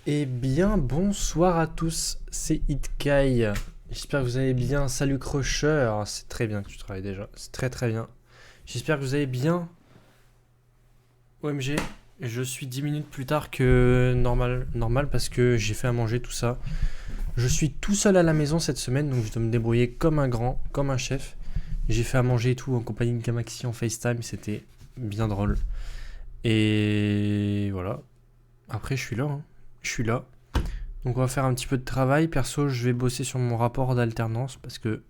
Eh bien, bonsoir à tous, c'est Hitkai. J'espère que vous allez bien. Salut Crusher, c'est très bien que tu travailles déjà, c'est très très bien. J'espère que vous allez bien. OMG, je suis 10 minutes plus tard que normal parce que j'ai fait à manger tout ça. Je suis tout seul à la maison cette semaine, donc je dois me débrouiller comme un grand, comme un chef. J'ai fait à manger et tout en compagnie de Gamaxi en FaceTime, c'était bien drôle. Et voilà, après je suis là, hein. Je suis là. Donc on va faire un petit peu de travail. Perso, je vais bosser sur mon rapport d'alternance parce que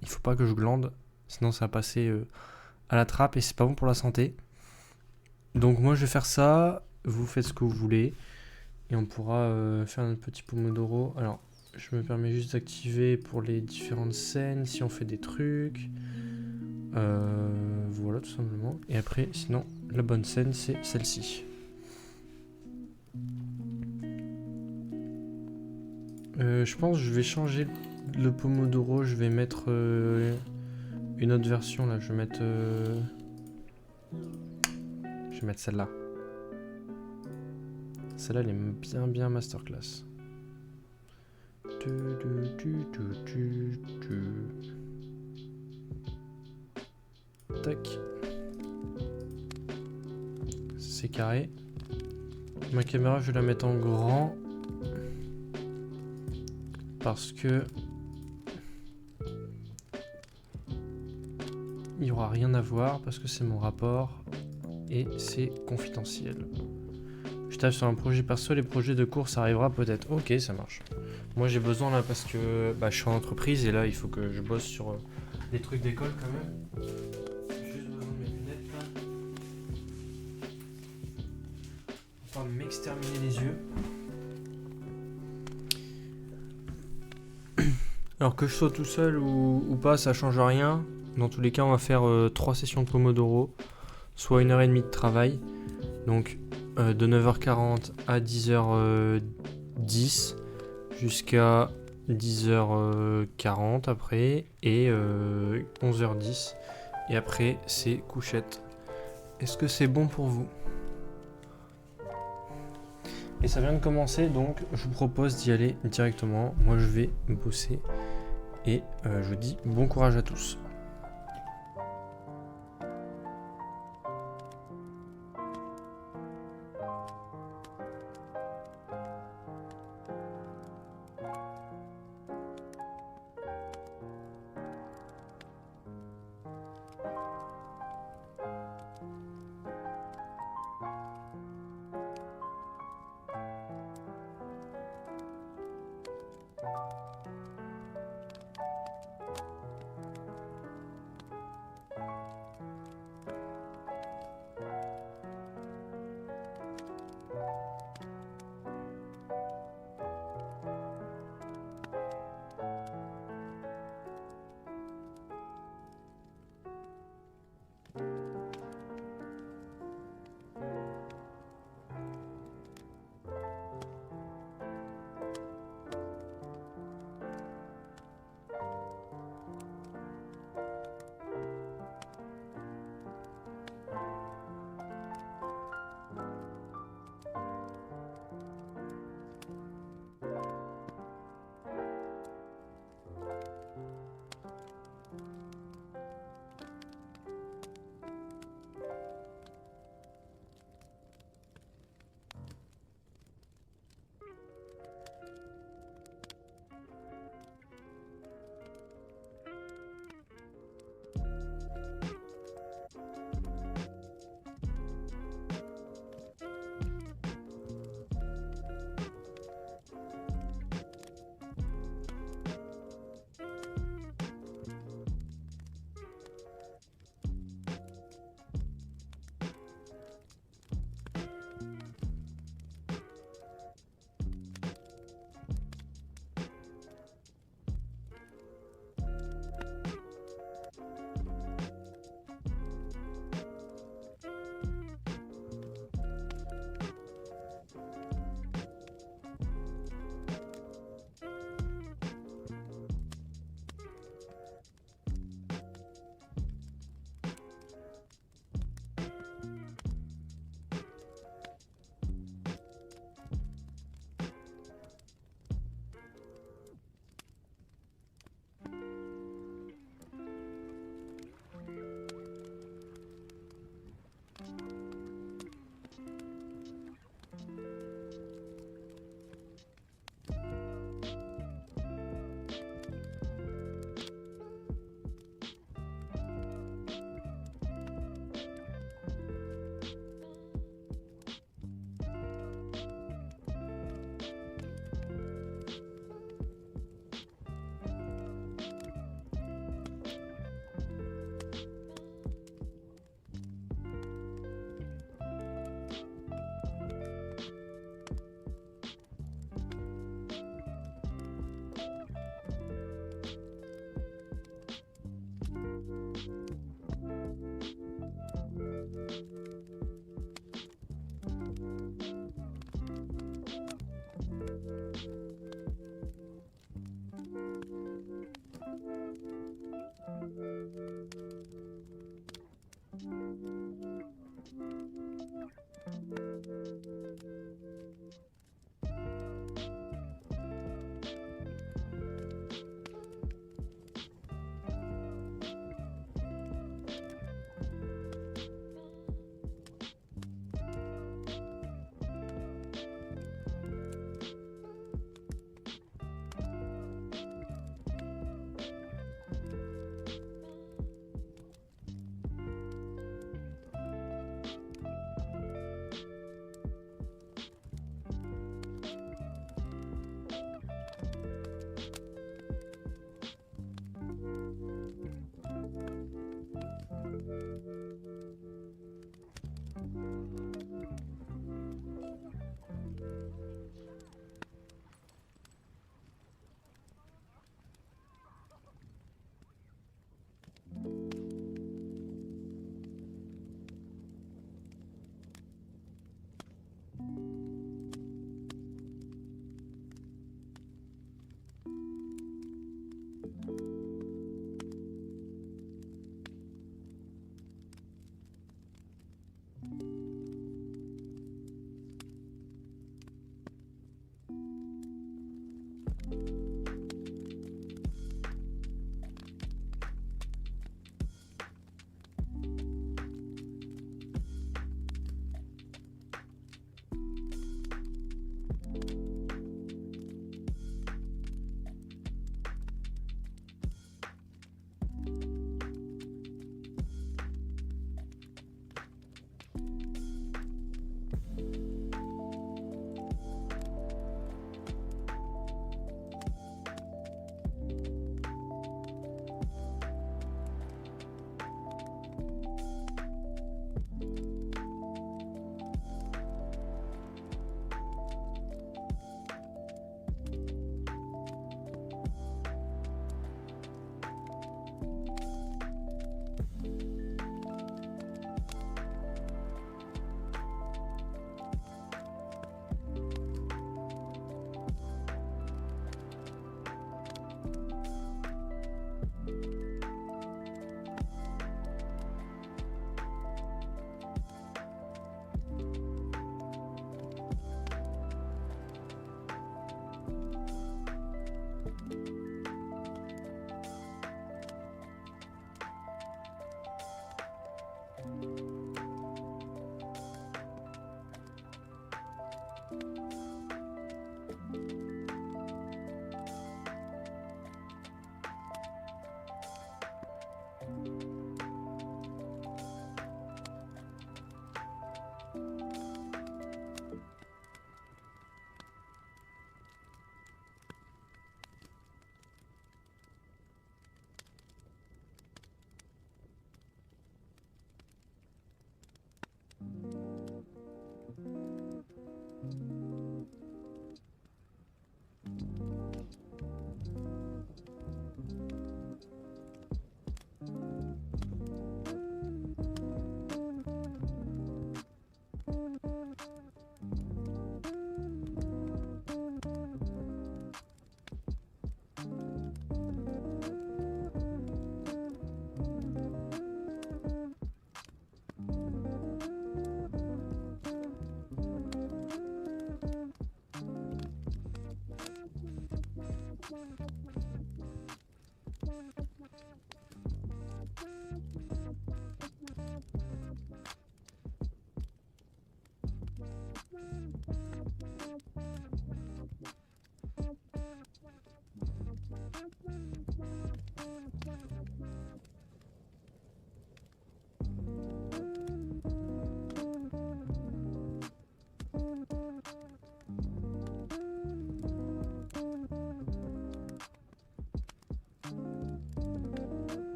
il faut pas que je glande, sinon ça va passer à la trappe et c'est pas bon pour la santé. Donc moi je vais faire ça, vous faites ce que vous voulez et on pourra faire un petit pomodoro. Alors, je me permets juste d'activer pour les différentes scènes si on fait des trucs. Voilà tout simplement. Et après, sinon, la bonne scène c'est celle-ci. Je pense que je vais changer le pomodoro, je vais mettre une autre version là, je vais mettre celle-là. Celle-là elle est bien masterclass. Tac, c'est carré. Ma caméra je vais la mettre en grand parce que il n'y aura rien à voir parce que c'est mon rapport et c'est confidentiel. Je tape sur un projet perso, les projets de cours ça arrivera peut-être. Ok, ça marche. Moi j'ai besoin là parce que je suis en entreprise et là il faut que je bosse sur des trucs d'école quand même. J'ai juste besoin de mes lunettes là. Pour m'exterminer les yeux. Alors que je sois tout seul ou pas, ça change rien. Dans tous les cas, on va faire 3 sessions de Pomodoro, soit 1h30 de travail. Donc de 9h40 à 10h10 jusqu'à 10h40 après et 11h10. Et après, c'est couchette. Est-ce que c'est bon pour vous? Et ça vient de commencer, donc je vous propose d'y aller directement. Moi, je vais bosser et je vous dis bon courage à tous.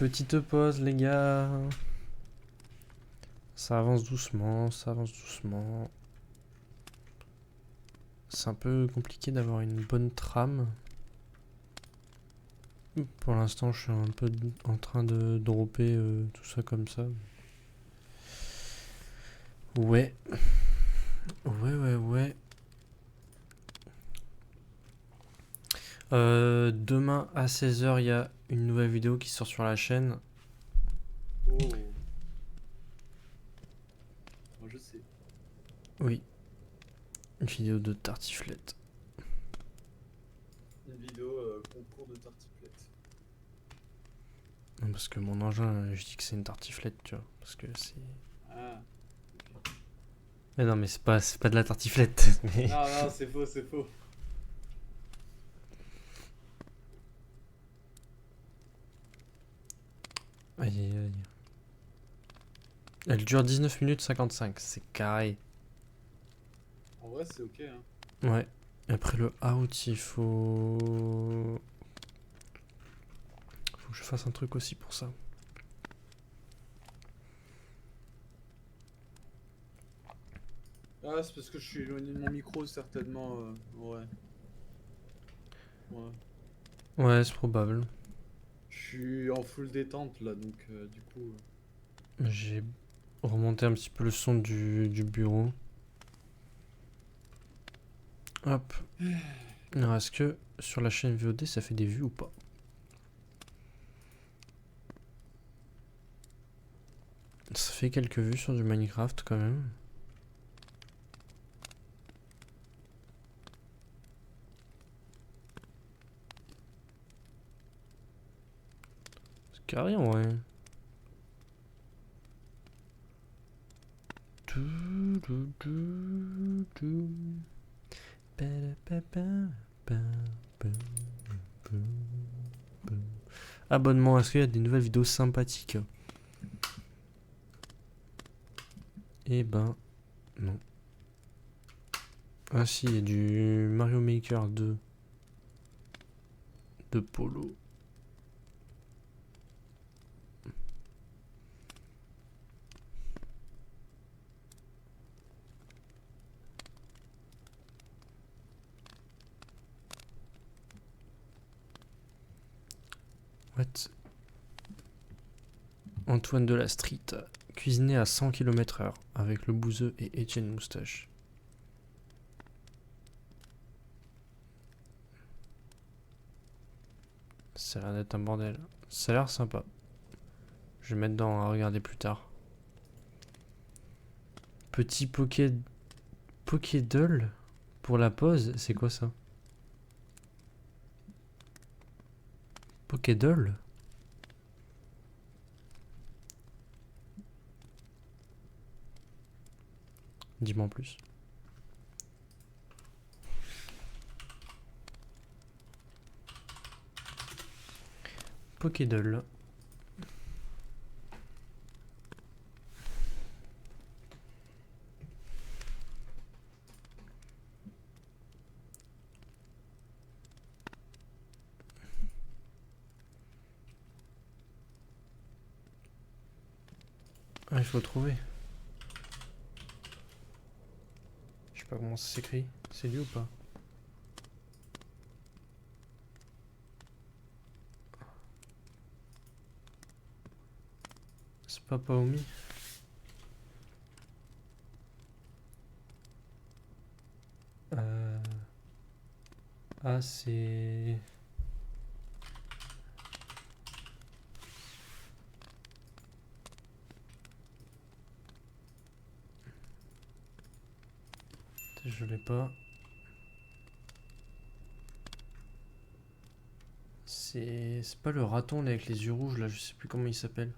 Petite pause, les gars. Ça avance doucement, ça avance doucement. C'est un peu compliqué d'avoir une bonne trame. Pour l'instant, je suis un peu en train de dropper tout ça comme ça. Ouais. Ouais. Demain à 16h, il y a une nouvelle vidéo qui sort sur la chaîne. Oh. Moi je sais. Oui. Une vidéo de tartiflette. Une vidéo concours de tartiflette. Non, parce que mon engin, je dis que c'est une tartiflette, tu vois. Parce que c'est... Ah. Mais non, mais c'est pas de la tartiflette. Mais... Non, c'est faux, c'est faux. Aïe. Elle dure 19 minutes 55, c'est carré. En vrai, c'est ok, hein. Ouais. Et après le out, il faut... Faut que je fasse un truc aussi pour ça. Ah, c'est parce que je suis éloigné de mon micro, certainement. Ouais. Ouais. Ouais, c'est probable. Je suis en full détente là, donc du coup. J'ai remonté un petit peu le son du bureau. Hop. Alors, est-ce que sur la chaîne VOD, ça fait des vues ou pas? Ça fait quelques vues sur du Minecraft quand même. C'est carré en vrai. Abonnement, est-ce qu'il y a des nouvelles vidéos sympathiques? Eh ben, non. Ah si, il y a du Mario Maker 2 de Polo. What? Antoine de la Street, cuisiné à 100 km/h avec le bouseux et Etienne Moustache. Ça a l'air d'être un bordel. Ça a l'air sympa. Je vais mettre dans à regarder plus tard. Petit Pokédoll pour la pause, c'est quoi ça? Pokédoll? Dis-moi en plus. Pokédoll. Ah, il faut trouver. Je sais pas comment ça s'écrit. C'est lui ou pas? C'est pas Paomi. Ah, c'est... Je l'ai pas. C'est pas le raton là avec les yeux rouges là, je sais plus comment il s'appelle.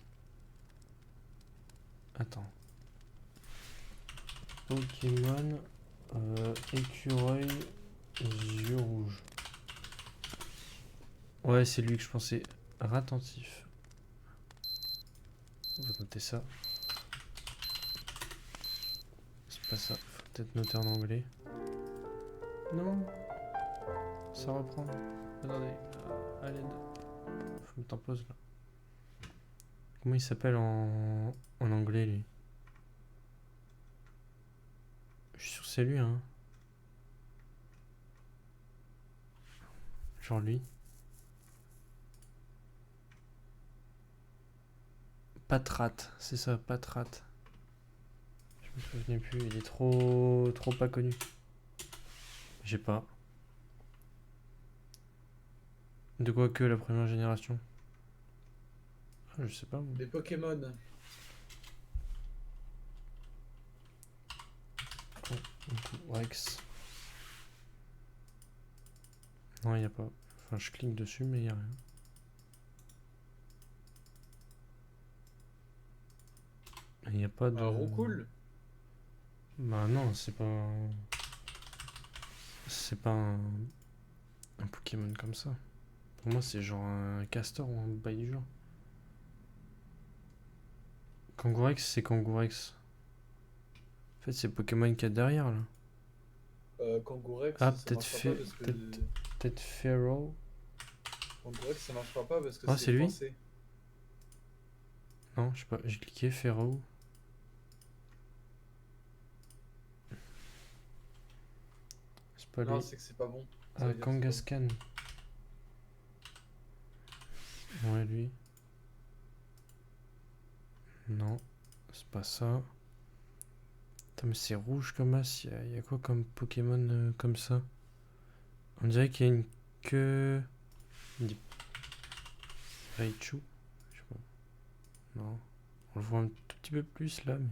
Attends. Pokémon écureuil yeux rouges. Ouais, c'est lui que je pensais. Rattentif. On va noter ça. C'est pas ça. Faut peut-être noter en anglais. Non. Ça reprend. Attendez. À l'aide. Faut mettre en pause là. Comment il s'appelle en anglais, lui? Je suis sûr que c'est lui, hein. Genre lui. Patrat, c'est ça, Patrat. Je me souvenais plus, il est trop pas connu. J'ai pas. De quoi que la première génération? Ah, je sais pas. Moi. Les Pokémon. Rex. Non, il a pas. Enfin, je clique dessus, mais il a rien. Il n'y a pas de. Un Roucoule. Bah non, c'est pas. C'est pas un Pokémon comme ça. Pour moi, c'est genre un castor ou un bail du genre. Kangourex, c'est Kangourex. En fait, c'est Pokémon qu'il y a derrière là. Kangourex, Ah, ça peut-être marchera pas fait. parce que. Peut-être Pharaoh. Kangourex, ça marchera pas parce que Ah, c'est c'est lui? français. Non, je sais pas, j'ai cliqué Pharaoh. C'est pas Non, lui. c'est que c'est pas bon. Ça Ah, veut dire que c'est pas bon. Kangaskhan. Ouais, lui. Non, c'est pas ça. Putain, mais c'est rouge comme as. Y a quoi comme Pokémon comme ça? On dirait qu'il y a une queue. Des Raichu. Je sais pas. Non. On le voit un tout petit peu plus là, mais.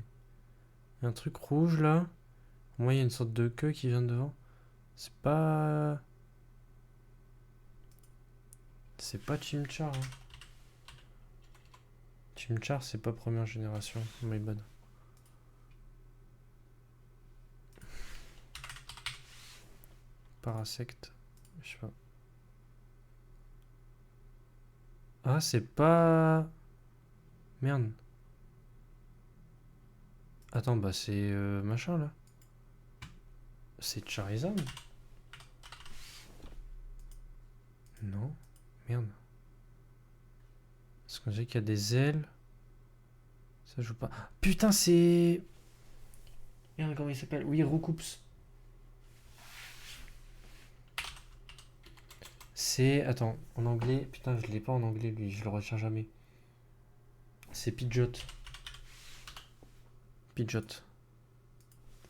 Il y a un truc rouge là. Au moins, il y a une sorte de queue qui vient devant. C'est pas. C'est pas Chimchar. Hein. Chimchar, c'est pas première génération. My bad. Parasect. Je sais pas. Ah, c'est pas. Merde. Attends, bah c'est machin là. C'est Charizard? Non. Merde. Est-ce qu'on dirait qu'il y a des ailes? Ça joue pas. Putain, c'est. Merde, comment il s'appelle? Oui, Roucoups. C'est. Attends, en anglais. Putain, je l'ai pas en anglais lui, je le retiens jamais. C'est Pidgeot. Pidgeot.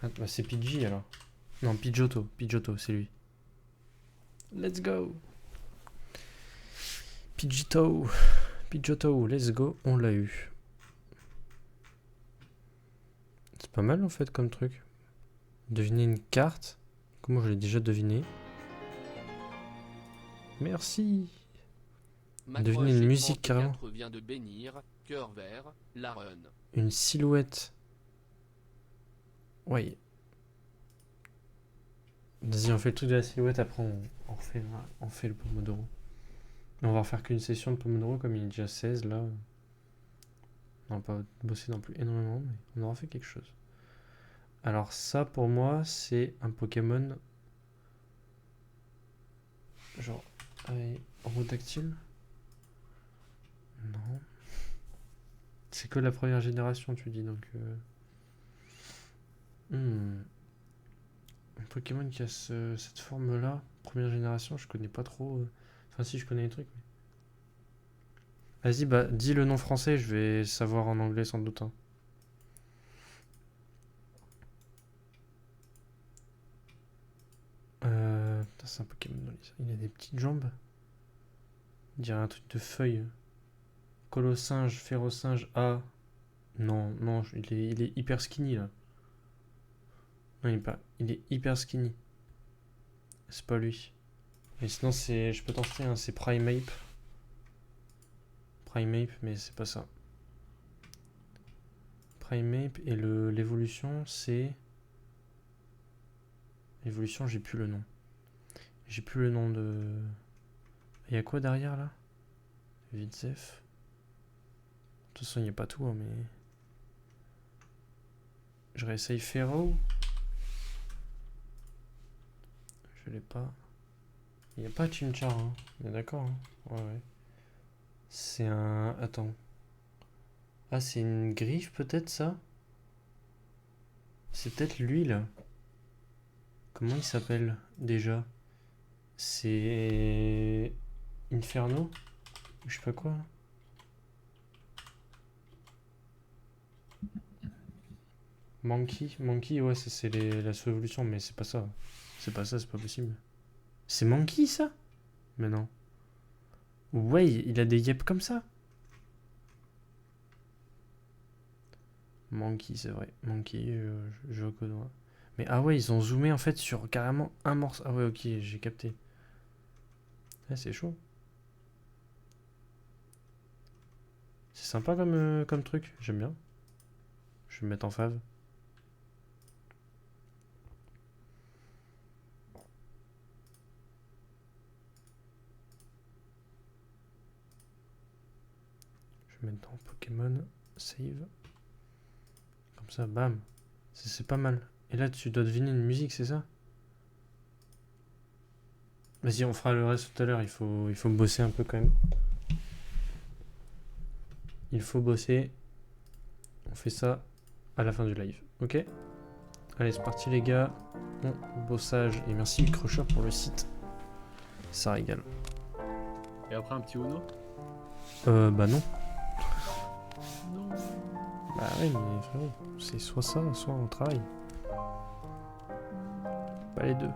Ah, bah c'est Pidgey alors. Non, Pidgeotto. Pidgeotto, c'est lui. Let's go! Pidgeotto. Pidgeotto, let's go, on l'a eu. C'est pas mal en fait comme truc. Deviner une carte. Comment je l'ai déjà deviné? Merci. Deviner une musique carrément. Vient de bénir, cœur vert, la run. Une silhouette. Ouais. Vas-y, on fait le truc de la silhouette, après on fait le Pomodoro. Et on va refaire qu'une session de Pomodoro, comme il est déjà 16 là. On va pas bosser non plus énormément, mais on aura fait quelque chose. Alors ça pour moi c'est un Pokémon genre Aerodactyle. Non. C'est que la première génération tu dis donc. Un Pokémon qui a cette forme là, première génération, je connais pas trop. Enfin si je connais les trucs. Mais... Vas-y bah dis le nom français, je vais savoir en anglais sans doute. Hein. Putain, c'est un Pokémon dans les... Il a des petites jambes. On dirait un truc de feuille. Colossinge, Férocinge, A. Non, non, il est hyper skinny là. Non, il est hyper skinny. C'est pas lui. Et sinon, c'est. Je peux t'en citer, hein, c'est Primeape. Primeape, mais c'est pas ça. Primeape et l'évolution, c'est. L'évolution, j'ai plus le nom. J'ai plus le nom de. Il y a quoi derrière là? Vidzef. De toute façon, il n'y a pas tout, hein, mais. Je réessaye Pharaoh. Je l'ai pas. Il n'y a pas Chimchar, hein. On est d'accord, hein. Ouais, ouais. C'est un. Attends. Ah, c'est une griffe peut-être ça? C'est peut-être lui là. Comment il s'appelle déjà? C'est Inferno? Ou je sais pas quoi. Monkey, ouais, ça, c'est la sous-évolution, mais c'est pas ça. C'est pas ça, c'est pas possible. C'est Monkey ça? Mais non. Ouais, il a des yep comme ça. Monkey, c'est vrai. Monkey, je reconnais. Mais ah ouais, ils ont zoomé en fait sur carrément un morceau. Ah ouais, ok, j'ai capté. Ah, c'est chaud. C'est sympa comme truc, j'aime bien. Je vais me mettre en fave. Je vais mettre dans Pokémon, save. Comme ça, bam. C'est pas mal. Et là, tu dois deviner une musique, c'est ça? Vas-y, on fera le reste tout à l'heure. Il faut bosser un peu quand même. Il faut bosser. On fait ça à la fin du live. Ok? Allez, c'est parti les gars. Bon bossage. Et merci Crusher pour le site. Ça régale. Et après un petit Uno? Bah non. Non. Bah ouais, mais frérot, c'est soit ça, soit on travaille. Pas les deux.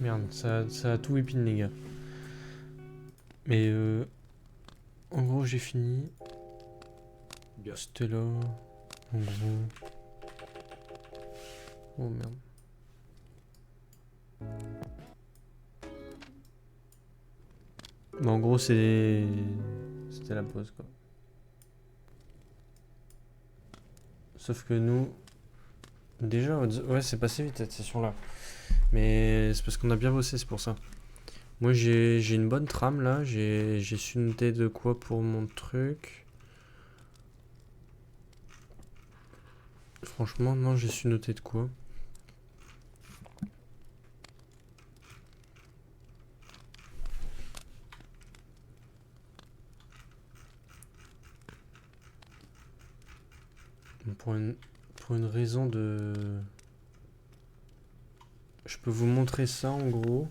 Merde, ça a tout whippin les gars. Mais en gros j'ai fini. Bien. C'était là. En gros. Oh merde. Mais en gros c'était la pause quoi. Sauf que nous... Déjà, ouais c'est passé vite cette session là. Mais c'est parce qu'on a bien bossé, c'est pour ça. Moi j'ai une bonne trame là, j'ai su noter de quoi pour mon truc. Franchement non, j'ai su noter de quoi. Pour une raison de... Je peux vous montrer ça en gros.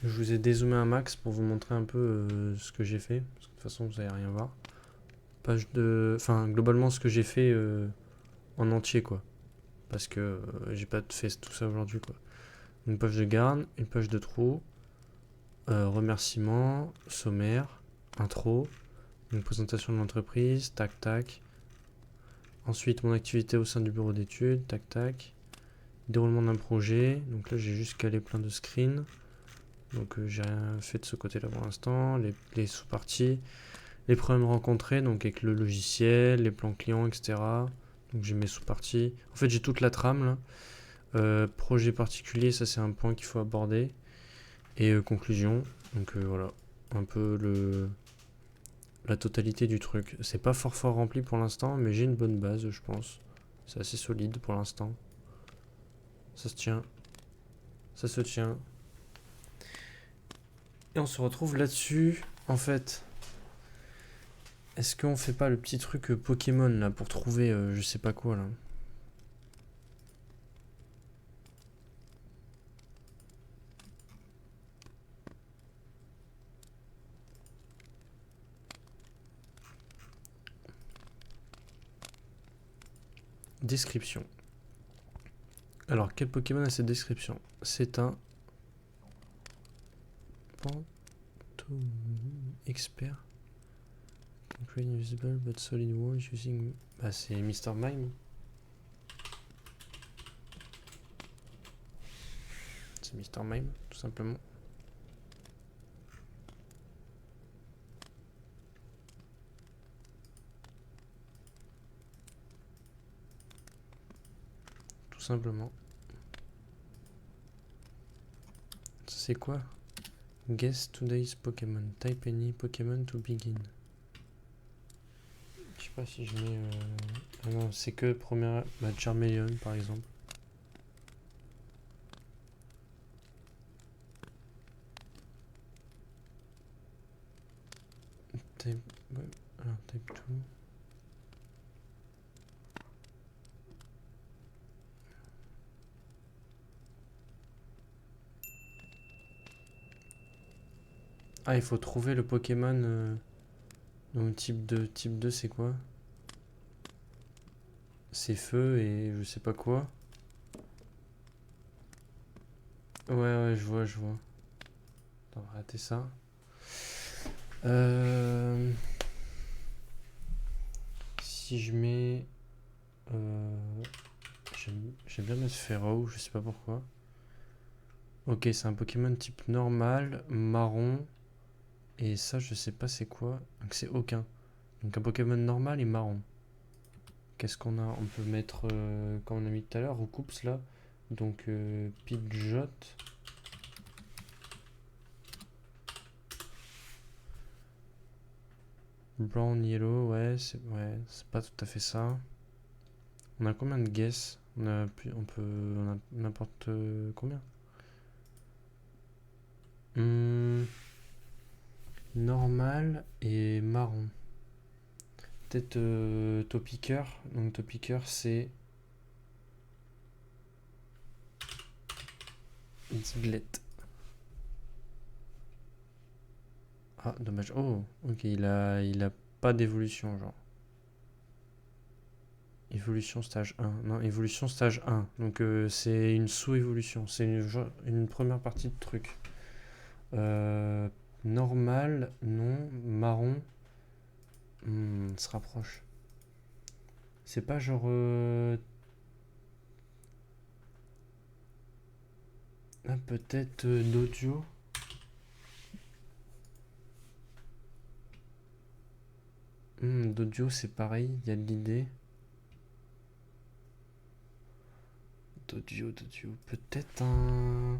Je vous ai dézoomé un max pour vous montrer un peu ce que j'ai fait. Parce que de toute façon vous allez rien voir. Page de... Enfin globalement ce que j'ai fait en entier quoi. Parce que j'ai pas fait tout ça aujourd'hui quoi. Une page de garde, une page de trou, remerciements, sommaire, intro, une présentation de l'entreprise, tac tac. Ensuite mon activité au sein du bureau d'études, tac tac. Déroulement d'un projet, donc là j'ai juste calé plein de screens. Donc j'ai rien fait de ce côté là pour l'instant. Les sous-parties, les problèmes rencontrés, donc avec le logiciel, les plans clients, etc. Donc j'ai mes sous-parties. En fait j'ai toute la trame là. Projet particulier, ça c'est un point qu'il faut aborder. Et conclusion, donc voilà, un peu la totalité du truc. C'est pas fort rempli pour l'instant, mais j'ai une bonne base je pense. C'est assez solide pour l'instant. Ça se tient. Ça se tient. Et on se retrouve là-dessus. En fait, est-ce qu'on fait pas le petit truc Pokémon là pour trouver je sais pas quoi là? Description. Alors, quel Pokémon a cette description? C'est un expert. Concrete usable but solid walls using... Bah c'est Mr. Mime. C'est Mr. Mime, tout simplement. Tout simplement. C'est quoi? Guess today's Pokémon. Type any Pokémon to begin. Je sais pas si je mets... Ah non, c'est que première... Bah, Charmeleon, par exemple. Type... Ouais. Alors, type 2. Ah, il faut trouver le Pokémon... Donc type 2. Type 2, c'est quoi? C'est feu et je sais pas quoi. Ouais, je vois. On va rater ça. Si je mets... J'aime bien mettre Fearow, je sais pas pourquoi. Ok, c'est un Pokémon type normal, marron. Et ça, je sais pas c'est quoi. Donc c'est aucun. Donc un Pokémon normal et marron. Qu'est-ce qu'on a? On peut mettre, comme on a mis tout à l'heure, Recoups là. Donc Pidgeot. Brown Yellow, ouais, c'est pas tout à fait ça. On a combien de guess? On a n'importe combien. Normal et marron. Peut-être Topiqueur. Donc Topiqueur c'est Diglett. Ah dommage. Oh ok, il a pas d'évolution genre. Évolution stage 1. Non, évolution stage 1. Donc c'est une sous-évolution. C'est une première partie de truc. Normal, non. Marron. On se rapproche. C'est pas genre... Ah, peut-être d'audio. D'audio, c'est pareil. Il y a de l'idée. D'audio. Peut-être un...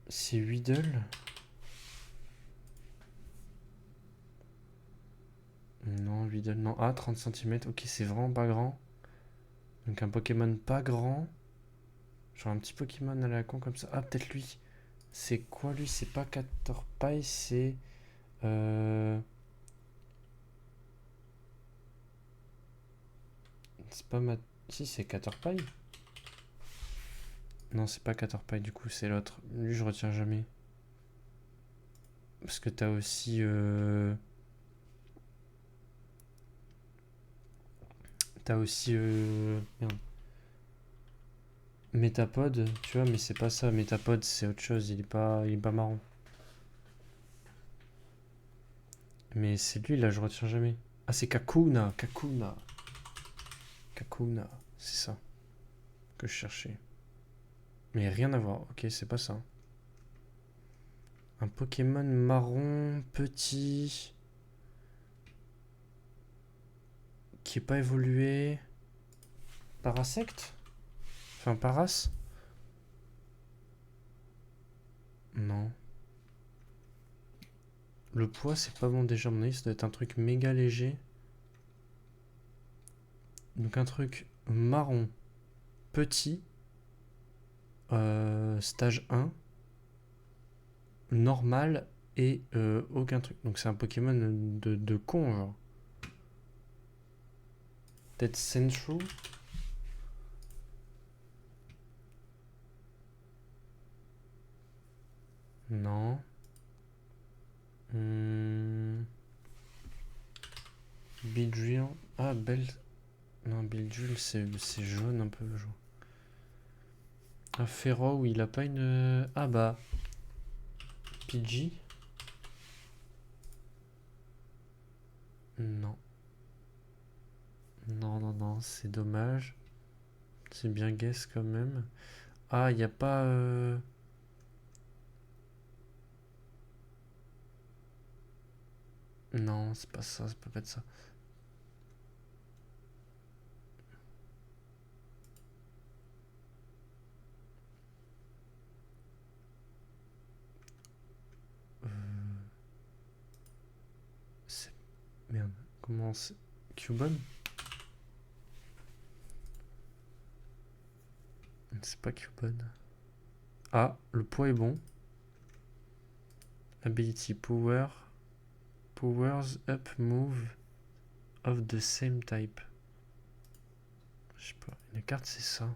C'est Weedle. Non, Weedle, non. Ah, 30 cm. Ok, c'est vraiment pas grand. Donc un Pokémon pas grand. Genre un petit Pokémon à la con comme ça. Ah, peut-être lui. C'est quoi lui? C'est pas Caterpie, c'est... C'est pas ma... Si, c'est Caterpie. Non, c'est pas Caterpie du coup, c'est l'autre. Lui, je retiens jamais. Parce que t'as aussi... T'as aussi... Merde. Métapode, tu vois, mais c'est pas ça. Métapode, c'est autre chose. Il est pas marrant. Mais c'est lui, là, je retiens jamais. Ah, c'est Kakuna. Kakuna, c'est ça que je cherchais. Mais rien à voir. Ok, c'est pas ça. Un Pokémon marron, petit... Qui est pas évolué. Parasect? Enfin, Paras? Non. Le poids, c'est pas bon déjà, à mon avis, ça doit être un truc méga léger. Donc un truc marron, petit, stage 1, normal et aucun truc. Donc c'est un Pokémon de con, genre. Peut-être Sentru? Non. Beedrill. Ah, Belle. Non, Beedrill, c'est jaune un peu. Genre. Un Ferro, il a pas une. Ah bah. Pidgey? Non. Non, c'est dommage. C'est bien guess quand même. Ah, il a pas. Non, c'est pas ça, ça peut pas être ça. C'est... Merde, comment c'est... Cubone? C'est pas Cubone. Ah, le poids est bon. Ability Power. Powers up move of the same type. Je sais pas, une carte c'est ça.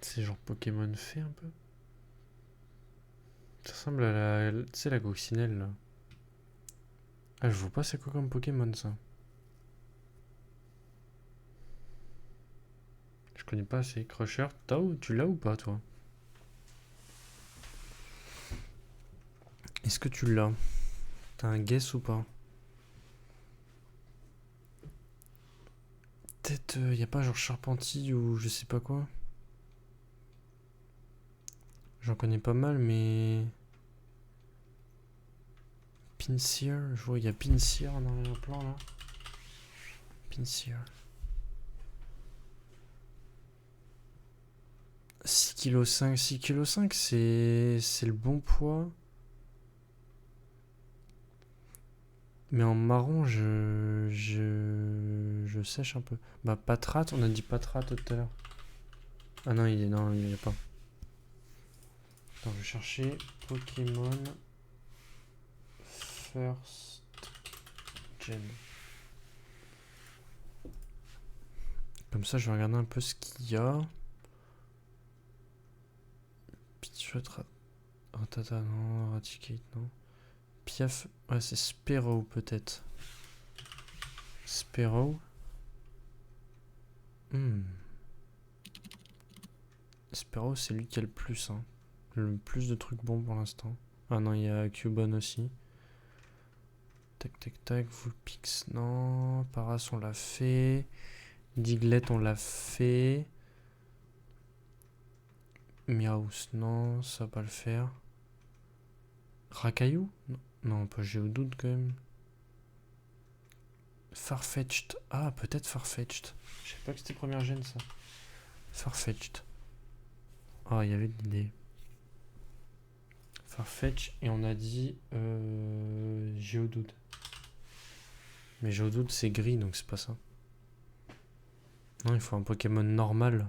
C'est genre Pokémon fait un peu. Ça ressemble à la... Tu sais la coccinelle là. Ah je vois pas c'est quoi comme Pokémon ça. Je connais pas assez. Crusher, tu l'as ou pas toi? Est-ce que tu l'as? T'as un guess ou pas? Peut-être y a pas genre Charpentier ou je sais pas quoi. J'en connais pas mal mais... Pinsir, je vois il y a Pinsir dans le plan là. Pinsir. 6,5 kg. 6,5 kg c'est le bon poids. Mais en marron, je sèche un peu. Bah, Patrate, on a dit Patrate tout à l'heure. Ah non, non, il y a pas. Attends, je vais chercher Pokémon First Gen. Comme ça, je vais regarder un peu ce qu'il y a. Pidgeot Ratata, non. Raticate, non. Piaf, ouais, c'est Sparrow peut-être. Sparrow. Sparrow, c'est lui qui a le plus, hein. Le plus de trucs bons pour l'instant. Ah non, il y a Cubone aussi. Tac, tac, tac. Vulpix, non. Paras, on l'a fait. Diglett, on l'a fait. Miaus, non, ça va pas le faire. Rakaillou? Non, non, pas Geodude quand même. Farfetch'd. Ah, peut-être Farfetch'd. Je sais pas que c'était première gêne ça. Farfetch'd. Ah, il y avait de l'idée. Farfetch, et on a dit Geodude. Mais Geodude c'est gris donc c'est pas ça. Non, il faut un Pokémon normal.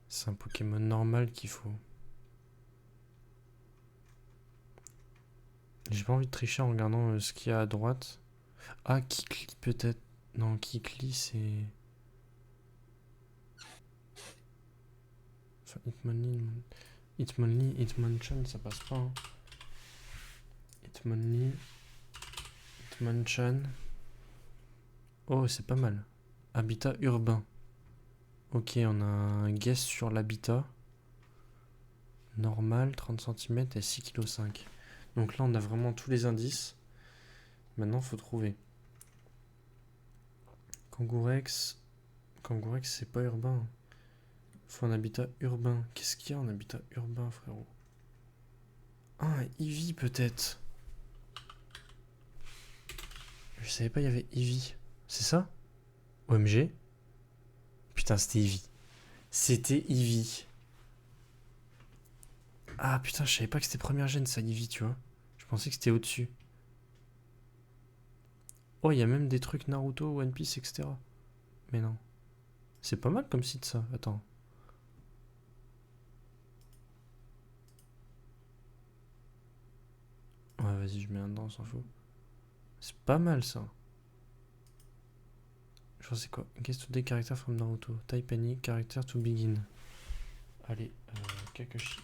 C'est un Pokémon normal qu'il faut. J'ai pas envie de tricher en regardant ce qu'il y a à droite. Ah, Kikli peut-être. Non, Kikli c'est... Enfin, Hitmonlee, ça passe pas. Hein. Hitmonchan. Oh, c'est pas mal. Habitat urbain. Ok, on a un guess sur l'habitat. Normal, 30 cm et 6,5 kg. Donc là, on a vraiment tous les indices. Maintenant, faut trouver. Kangourex. Kangourex, c'est pas urbain. Faut un habitat urbain. Qu'est-ce qu'il y a en habitat urbain, frérot? Ah, un Eevee peut-être. Je savais pas, il y avait Eevee. C'est ça? OMG? Putain, c'était Eevee. C'était Eevee. Ah putain, je savais pas que c'était première gêne ça, Eevee, tu vois. Je pensais que c'était au-dessus. Oh, il y a même des trucs Naruto, One Piece, etc. Mais non. C'est pas mal comme site ça. Attends. Ouais, vas-y, je mets un dedans, on s'en fout. C'est pas mal ça. Je pense c'est quoi? Guess to des characters from Naruto. Type any character to begin. Allez, Kakashi.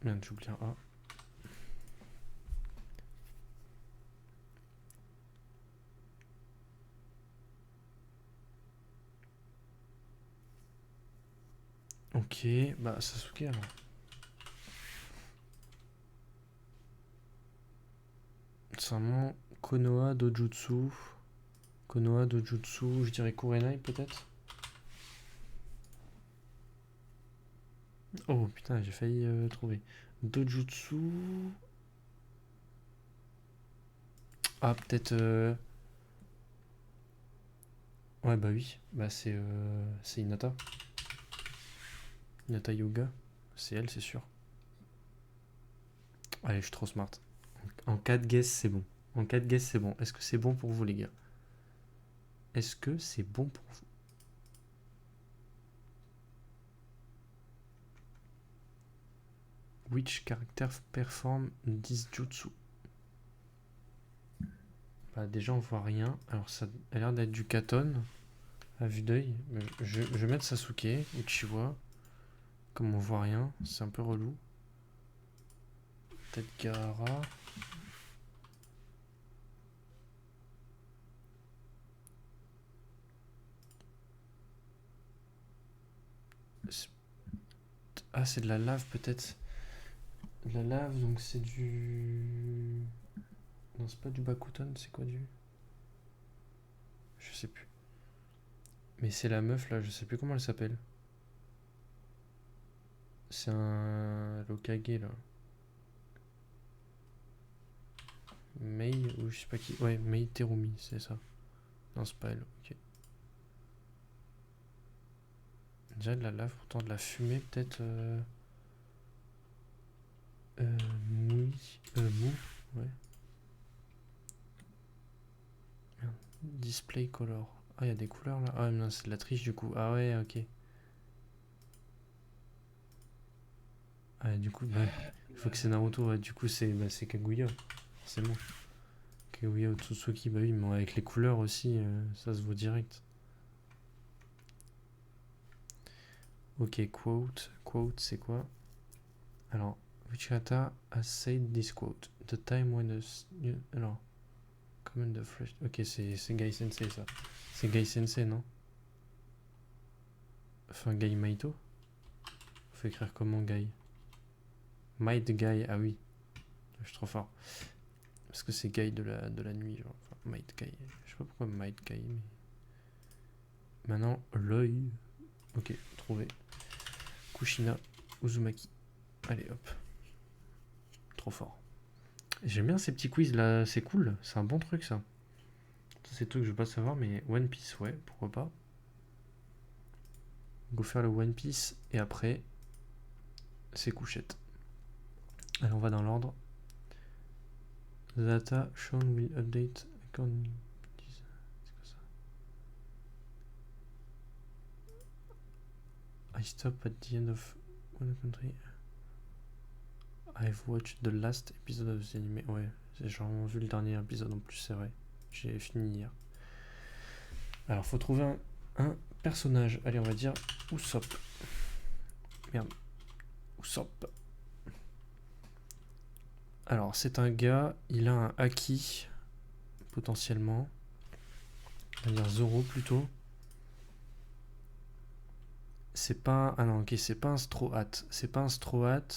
Merde, j'oublie un A. Ok, bah Sasuke alors. C'est un nom Konoha Dojutsu. Konoha Dojutsu, je dirais Kurenai peut-être. Oh putain, j'ai failli trouver. Dojutsu. Ah, peut-être. Ouais, bah oui. Bah c'est Hinata. Hinata Yoga. C'est elle, c'est sûr. Allez, je suis trop smart. En 4 guess, c'est bon. En 4 guess, c'est bon. Est-ce que c'est bon pour vous, les gars? Est-ce que c'est bon pour vous? Which character perform this jutsu? Bah déjà on voit rien. Alors ça a l'air d'être du Katon à vue d'œil. Je vais mettre Sasuke, Uchiwa. Comme on voit rien, c'est un peu relou. Peut-être Gaara. Ah, c'est de la lave peut-être. De la lave, donc c'est du... Non, c'est pas du Bakuton, c'est quoi du... Je sais plus. Mais c'est la meuf là, je sais plus comment elle s'appelle. C'est un Lokage là. Mei ou je sais pas qui. Ouais, Mei Terumi, c'est ça. Non, c'est pas elle, ok. Déjà de la lave, pourtant de la fumée peut-être. Mou, ouais. Merde. Display color. Ah, il y a des couleurs là. Ah, non, c'est de la triche du coup. Ah, ouais, ok. Ah, du coup, bah, il faut que c'est Naruto. Ouais, du coup, c'est Kaguya. Forcément. Kaguya Otsutsuki, bah oui, mais avec les couleurs aussi, ça se voit direct. Ok, quote. Quote, c'est quoi? Alors, Wichita has said this quote. The time when alors, command the fresh. Ok, c'est Gai Sensei ça. C'est Gai Sensei, non? Enfin, Gai Maito? Faut écrire comment Gai? Might Gai, ah oui. Je suis trop fort. Parce que c'est Gai de la nuit, genre. Enfin, Might Gai. Je sais pas pourquoi Might Gai, mais. Maintenant, l'œil. Ok, trouvé. Kushina Uzumaki. Allez, hop. Trop fort. J'aime bien ces petits quiz là, c'est cool. C'est un bon truc ça. C'est tout que je veux pas savoir, mais One Piece, ouais, pourquoi pas. Go faire le One Piece et après, c'est couchette. Allez, on va dans l'ordre. The data shown will update according. C'est quoi ça? I stop at the end of one country. I've watched the last episode of the anime. Ouais, j'ai vraiment vu le dernier épisode en plus, c'est vrai. J'ai fini hier. Alors, faut trouver un personnage. Allez, on va dire Usopp. Merde. Usopp. Alors, c'est un gars, il a un haki, potentiellement. On va dire Zoro plutôt. C'est pas. Ah non, ok, c'est pas un Straw Hat. C'est pas un Straw Hat.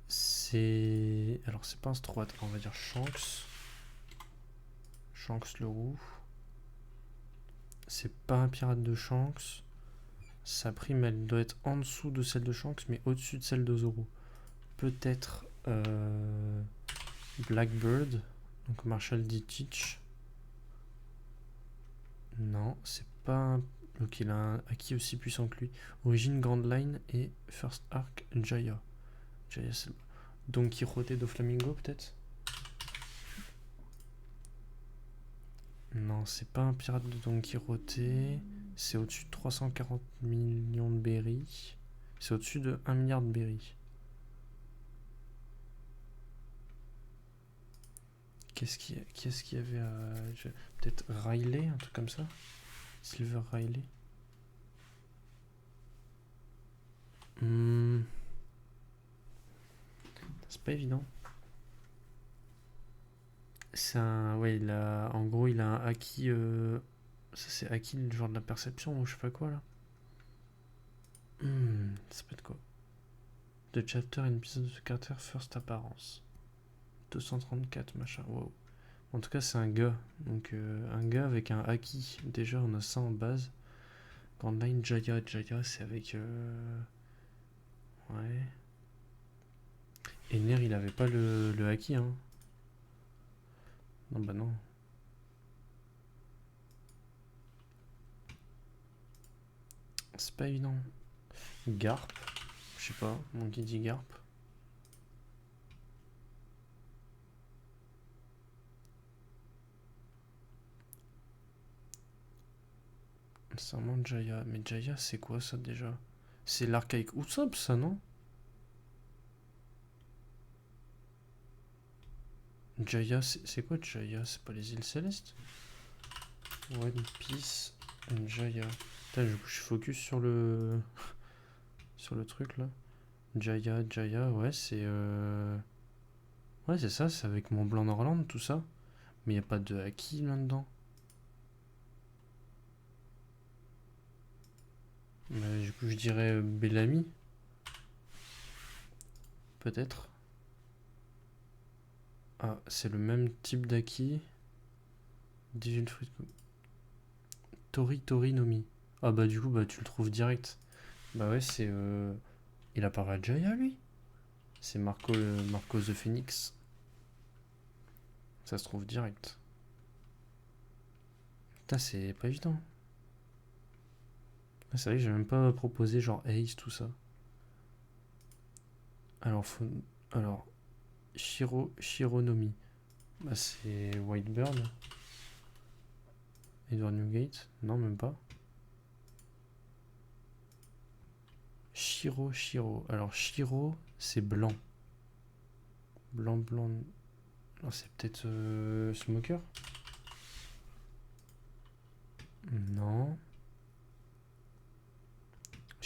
C'est. Alors, c'est pas un Straw Hat. On va dire Shanks. Shanks le roux. C'est pas un pirate de Shanks. Sa prime, elle doit être en dessous de celle de Shanks, mais au-dessus de celle de Zoro. Peut-être Blackbird. Donc Marshall D. Teach. Non, c'est pas un. Donc il a un haki aussi puissant que lui. Origine Grand Line et First Arc Jaya. Jaya c'est Don Quixote do Flamingo peut-être. Non, c'est pas un pirate de Don Quixote. C'est au-dessus de 340 millions de berries. C'est au-dessus de 1 milliard de berries. Qu'est-ce qu'il y avait à. Peut-être Riley, un truc comme ça? Silver Riley. C'est pas évident. C'est un. Ouais, il a. En gros, il a un haki. Ça, c'est haki, le genre de la perception ou je sais pas quoi là. Ça peut être quoi? The chapter and episode of Carter First Apparence. 234, machin. Wow. En tout cas, c'est un gars. Donc, un gars avec un haki. Déjà, on a ça en base. Grand Line Jaya. Jaya, c'est avec. Ouais. Et Ner, il avait pas le haki, hein. Non, bah non. C'est pas évident. Garp. Je sais pas. Mon guide dit Garp. C'est vraiment Jaya. Mais Jaya, c'est quoi ça déjà? C'est l'archaïque Usopp, ça, non? Jaya, c'est quoi Jaya? C'est pas les îles célestes? One Piece and Jaya. Putain, je suis focus sur le. Sur le truc là. Jaya, Jaya, ouais, c'est. Ouais, c'est ça, c'est avec Mont Blanc Norland, tout ça. Mais y a pas de haki là-dedans. Du coup, je dirais Bellamy. Peut-être. Ah, c'est le même type d'Aki. Divine Fruit. Tori Nomi. Ah bah du coup, bah tu le trouves direct. Bah ouais, c'est... Il apparaît à Jaya, lui. C'est Marco the Phoenix. Ça se trouve direct. Putain, c'est pas évident. Ah, c'est vrai que j'ai même pas proposé genre Ace, tout ça. Alors, Alors, Shironomi. Bah c'est Whitebird. Edward Newgate. Non, même pas. Shiro. Alors, Shiro, c'est blanc. Blanc. Alors, c'est peut-être Smoker? Non.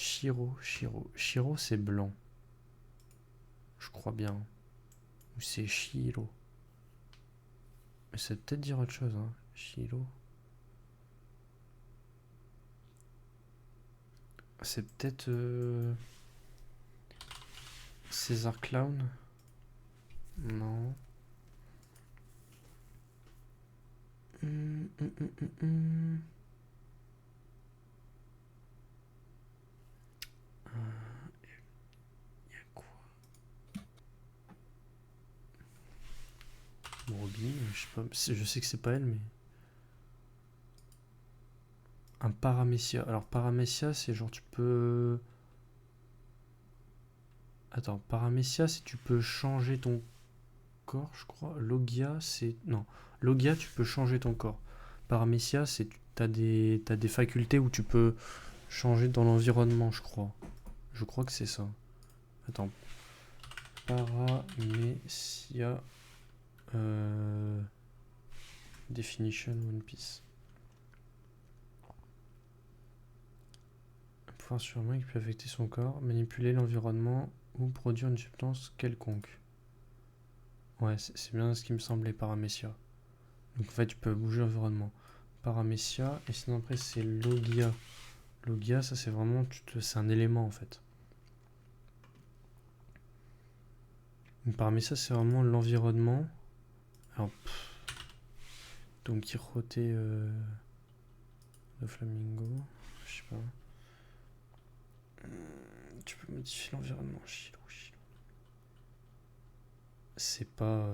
Shiro, Shiro. Shiro, c'est blanc. Je crois bien. Ou c'est Shiro. Mais ça veut peut-être dire autre chose, hein. Shiro. C'est peut-être... César Clown. Non. Hum, hum, hum, hum, hum. Y a quoi? Bon, Robin, je sais pas. Je sais que c'est pas elle, mais. Un paramécia. Alors, paramécia, c'est genre tu peux. Attends, paramécia, c'est tu peux changer ton corps, je crois. Logia, c'est. Non. Logia, tu peux changer ton corps. Paramécia, c'est. T'as des facultés où tu peux changer dans l'environnement, je crois. Je crois que c'est ça. Attends. Paramécia. Definition One Piece. Un pouvoir surhumain qui peut affecter son corps, manipuler l'environnement ou produire une substance quelconque. Ouais, c'est bien ce qui me semblait, paramécia. Donc en fait, tu peux bouger l'environnement. Paramécia, et sinon après, c'est Logia. Logia, ça c'est vraiment. C'est un élément en fait. Donc, paramécia, c'est vraiment l'environnement. Alors, donc, Quirote de Flamingo. Je sais pas. Tu peux modifier l'environnement. Chilo. C'est pas.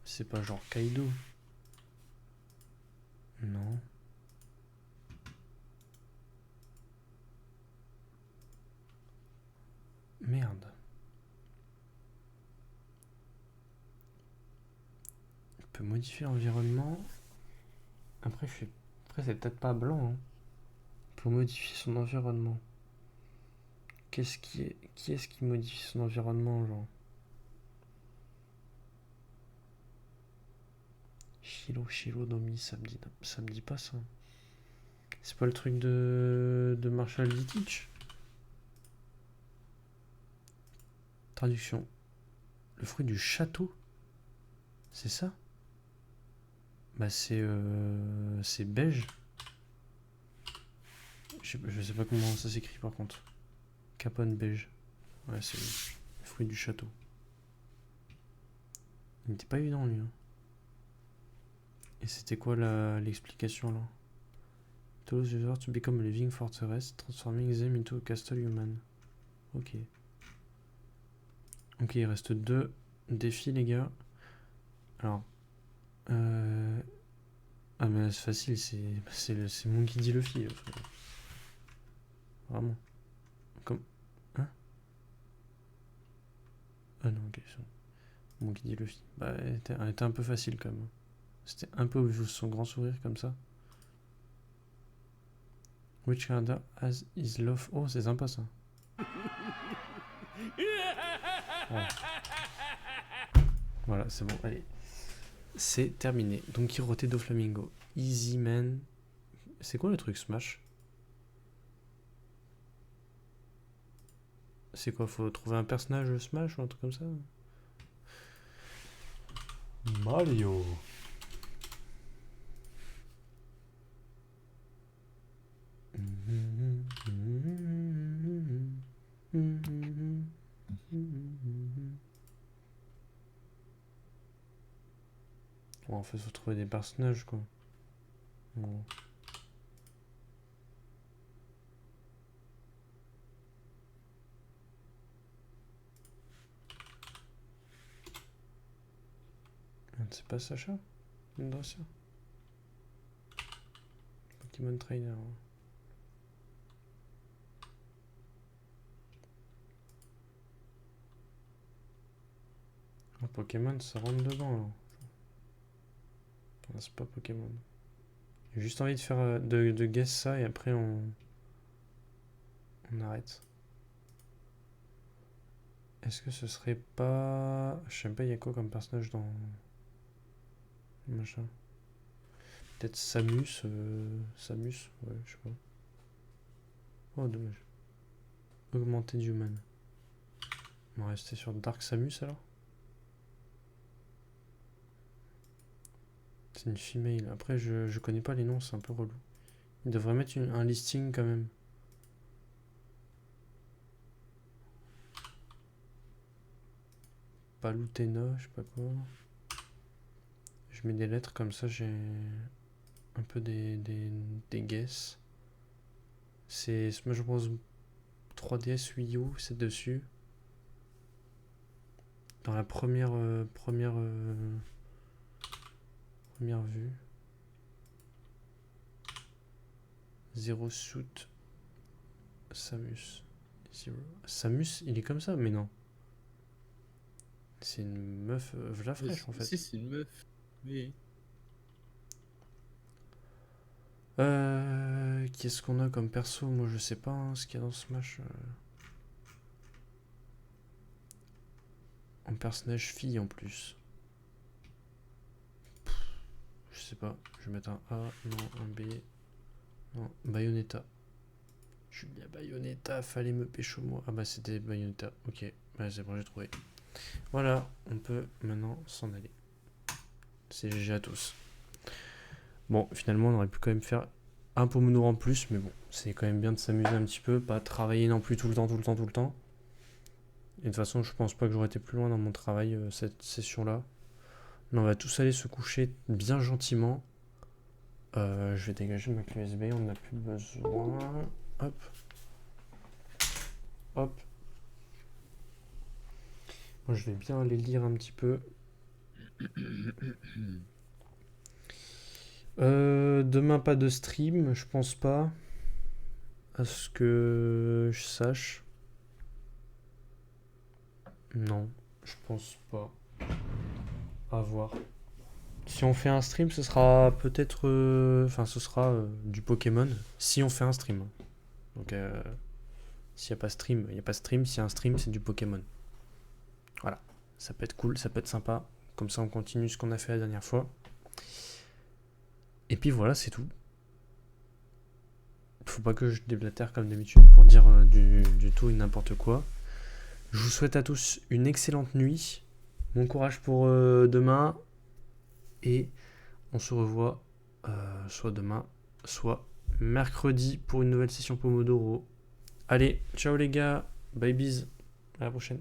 C'est pas genre Kaido. Non. Merde. Il peut modifier l'environnement. Après, Après, c'est peut-être pas blanc. Hein. Pour modifier son environnement. Qui est-ce qui modifie son environnement, genre? Shiro Nomi, ça me dit pas ça. C'est pas le truc de Marshall D. Teach? Traduction. Le fruit du château? C'est ça? Bah c'est beige. Je sais pas comment ça s'écrit par contre. Capone beige. Ouais, c'est le fruit du château. Il n'était pas évident lui. Hein. Et c'était quoi l'explication là? It allows users to become a living fortress, transforming them into a castle human. Ok. Ok, il reste 2 défis les gars. Alors. Ah mais c'est facile, c'est Monkey D. Luffy. Vraiment. Comme... Hein? Ah non, ok, c'est bon. Monkey D. Luffy. Bah, elle était un peu facile quand même. C'était un peu obvious son grand sourire comme ça. Which character has his love? Oh, c'est sympa ça. Ouais. Voilà, c'est bon, allez. C'est terminé. Donc, Hirote do Flamingo. Easy Man. C'est quoi le truc Smash? C'est quoi? Faut trouver un personnage Smash ou un truc comme ça? Mario. Bon, en fait, faut trouver des personnages, quoi. Bon. C'est pas Sacha? Le dresseur? Pokémon Trainer. Hein. Un Pokémon, ça rentre dedans, là. Ah, c'est pas Pokémon. J'ai juste envie de faire de guess ça et après on arrête. Est-ce que ce serait pas... Je sais pas, il y a quoi comme personnage dans... Machin. Peut-être Samus. Samus, ouais, je sais pas. Oh, dommage. Augmenter du man. On va rester sur Dark Samus alors. C'est une female. Après, je connais pas les noms, c'est un peu relou. Il devrait mettre un listing quand même. Palutena, je sais pas quoi. Je mets des lettres comme ça, j'ai un peu des guesses. C'est Smash Bros 3DS Wii U, c'est dessus. Dans la première vue. Zero Suit Samus. Samus, il est comme ça, mais non. C'est une meuf v'là fraîche en fait. Si, c'est une meuf. Oui. Qu'est-ce qu'on a comme perso? Moi je sais pas hein, ce qu'il y a dans Smash. En personnage fille en plus. Je sais pas. Je vais mettre un A, non, un B. Non, Bayonetta. Julia Bayonetta, fallait me pécho moi. Ah bah c'était Bayonetta. Ok, ouais, c'est bon, j'ai trouvé. Voilà, on peut maintenant s'en aller. C'est GG à tous. Bon, finalement, on aurait pu quand même faire un Pomodoro en plus, mais bon, c'est quand même bien de s'amuser un petit peu, pas travailler non plus tout le temps. Et de toute façon, je pense pas que j'aurais été plus loin dans mon travail cette session-là. Là, on va tous aller se coucher bien gentiment. Je vais dégager ma clé USB, on n'a plus besoin. Hop. Hop. Moi, je vais bien aller lire un petit peu. Demain, pas de stream, je pense pas. À ce que je sache. Non, je pense pas. À voir. Si on fait un stream, ce sera peut-être... Enfin, ce sera du Pokémon. Si on fait un stream. Donc, s'il n'y a pas stream, il n'y a pas stream. S'il y a un stream, c'est du Pokémon. Voilà. Ça peut être cool, ça peut être sympa. Comme ça, on continue ce qu'on a fait la dernière fois. Et puis voilà, c'est tout. Faut pas que je déblatère comme d'habitude pour dire du tout et n'importe quoi. Je vous souhaite à tous une excellente nuit. Bon courage pour demain. Et on se revoit soit demain, soit mercredi pour une nouvelle session Pomodoro. Allez, ciao les gars. Bye bis. À la prochaine.